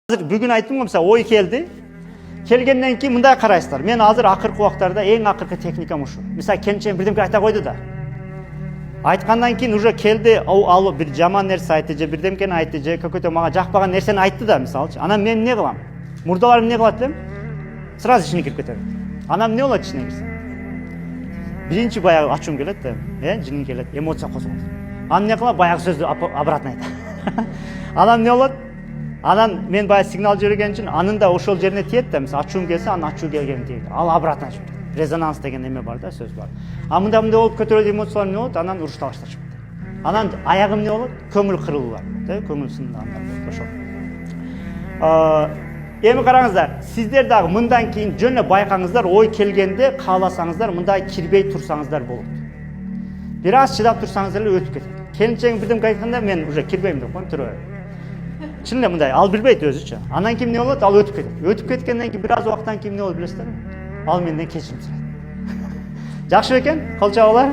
Бүгін айттым ғой, мысалы ой келді. Келгеннен кейін мындай қарайсыздар. Мен азыр акыркы убактарда эң акыркы техникам ушу. Мисалы келинчегим бирдемке айта койду да. Айткандан кейін уже келди, ал бир жаман нерсе айтты же бирдемкени айтты же көкөтө мага жакпаган нерсени айтты да, мисалычы. Анан мен эмне кылам? Мурдаларым эмне кылат элем? Сразу ичине кирип кетем. Анан эмне болот ичине кирсе? Биринчи баягы ачуум келет да, жиним келет, эмоция козголот. Анан эмне кылам? Баягы сөздү обратно айтам. Анан эмне болот? Анан мен баягы сигнал жиберген үчүн анын да ошол жерине тиет да, мисалы ачуум келсе, анын ачуу келгенин тиет. Ал обратно айтып кетет. Резонанс деген эме бар да, сөз бар. А мындай болуп көтөрүлгөн эмоциялар эмне болот? Анан уруш талаштар чыгып кетет. Анан аягы эмне болот? Көңүл кырылуулар, көңүл сындандар болот ошол. Эми караңыздар, сиздер дагы мындан кийин жөн эле байкаңыздар, ой келгенде кааласаңыздар, мындай кирбей турсаңыздар болот. Бир аз чыдап турсаңыздар эле өтүп кетет. Келинчегим бирдемке айтканда мен уже кирбейм деп коем, тура берем. Чын эле мындай, ал билбейт өзүчө. Андан кийин эмне болот? Ал өтүп кетет. Өтүп кеткенден кийин бир аз убакыттан кийин эмне болот билесиздерби? Ал менден кечирим сурайт. Жакшы бекен, кол чабуулар.